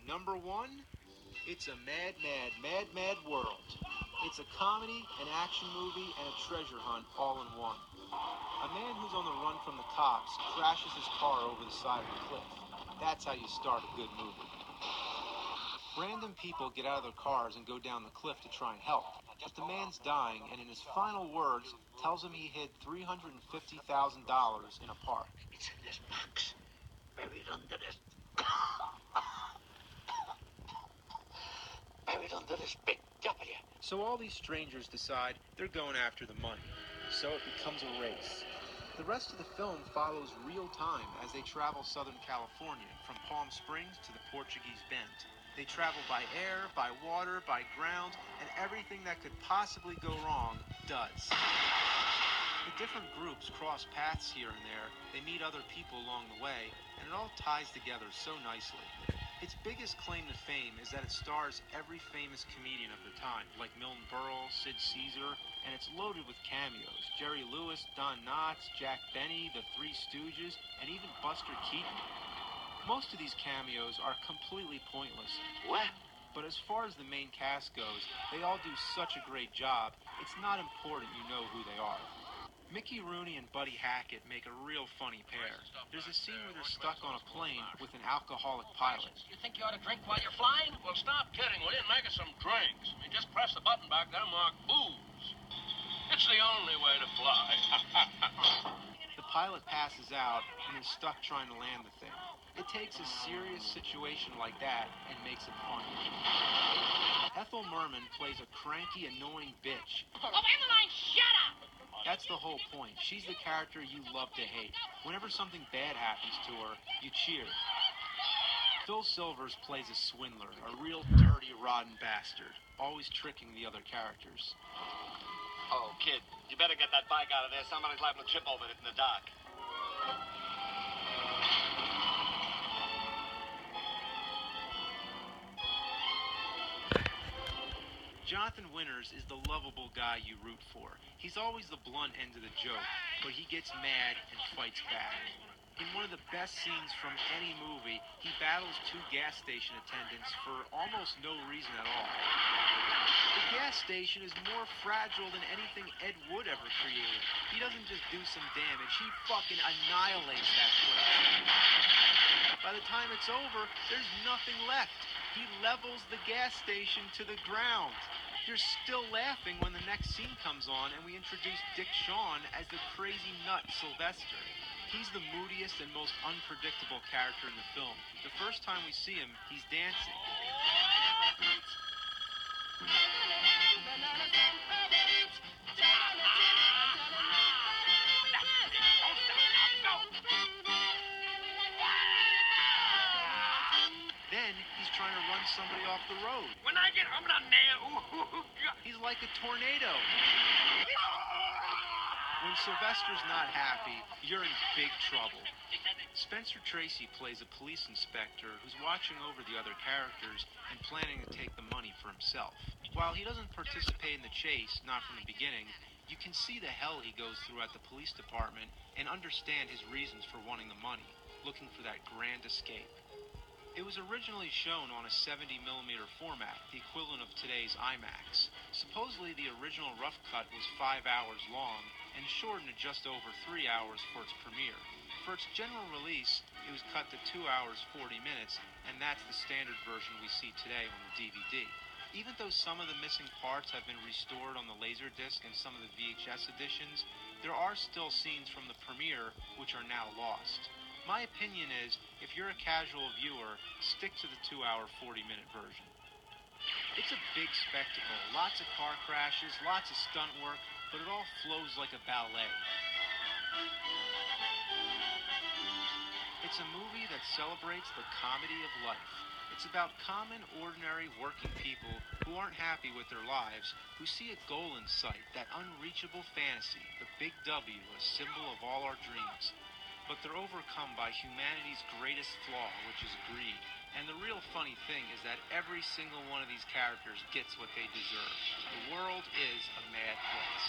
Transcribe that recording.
Number one, it's a mad, mad, mad, mad world. It's a comedy, an action movie, and a treasure hunt all in one. A man who's on the run from the cops crashes his car over the side of a cliff. That's how you start a good movie. Random people get out of their cars and go down the cliff to try and help. But the man's dying, and in his final words, tells him he hid $350,000 in a park. It's in this box, buried under this... buried under this big W. So all these strangers decide they're going after the money. So it becomes a race. The rest of the film follows real time as they travel Southern California, from Palm Springs to the Portuguese Bend. They travel by air, by water, by ground, and everything that could possibly go wrong does. The different groups cross paths here and there, they meet other people along the way, and it all ties together so nicely. Its biggest claim to fame is that it stars every famous comedian of the time, like Milton Berle, Sid Caesar, and it's loaded with cameos. Jerry Lewis, Don Knotts, Jack Benny, the Three Stooges, and even Buster Keaton. Most of these cameos are completely pointless. What? But as far as the main cast goes, they all do such a great job, it's not important you know who they are. Mickey Rooney and Buddy Hackett make a real funny pair. There's a scene where they're stuck on a plane with an alcoholic pilot. You think you ought to drink while you're flying? Well, stop kidding, will you, and make us some drinks. I mean, just press the button back there marked booze. It's the only way to fly. The pilot passes out and is stuck trying to land the thing. It takes a serious situation like that and makes it funny. Ethel Merman plays a cranky, annoying bitch. Oh, Emmeline, shut up! That's the whole point. She's the character you love to hate. Whenever something bad happens to her, you cheer. Phil Silvers plays a swindler, a real dirty, rotten bastard, always tricking the other characters. Oh, kid, you better get that bike out of there. Somebody's liable to trip over it in the dock. Jonathan Winters is the lovable guy you root for. He's always the blunt end of the joke, but he gets mad and fights back. In one of the best scenes from any movie, he battles two gas station attendants for almost no reason at all. The gas station is more fragile than anything Ed Wood ever created. He doesn't just do some damage, he fucking annihilates that place. By the time it's over, there's nothing left. He levels the gas station to the ground. You're still laughing when the next scene comes on and we introduce Dick Shawn as the crazy nut Sylvester. He's the moodiest and most unpredictable character in the film. The first time we see him, he's dancing. Then he's trying to run somebody off the road. When I get home, I'm gonna nail. He's like a tornado. When Sylvester's not happy, you're in big trouble. Spencer Tracy plays a police inspector who's watching over the other characters and planning to take the money for himself. While he doesn't participate in the chase, not from the beginning, you can see the hell he goes through at the police department and understand his reasons for wanting the money, looking for that grand escape. It was originally shown on a 70mm format, the equivalent of today's IMAX. Supposedly the original rough cut was 5 hours long and shortened to just over 3 hours for its premiere. For its general release, it was cut to 2 hours 40 minutes, and that's the standard version we see today on the DVD. Even though some of the missing parts have been restored on the Laserdisc and some of the VHS editions, there are still scenes from the premiere which are now lost. My opinion is, if you're a casual viewer, stick to the 2 hour 40-minute version. It's a big spectacle, lots of car crashes, lots of stunt work, but it all flows like a ballet. It's a movie that celebrates the comedy of life. It's about common, ordinary, working people who aren't happy with their lives, who see a goal in sight, that unreachable fantasy, the big W, a symbol of all our dreams. But they're overcome by humanity's greatest flaw, which is greed. And the real funny thing is that every single one of these characters gets what they deserve. The world is a mad place.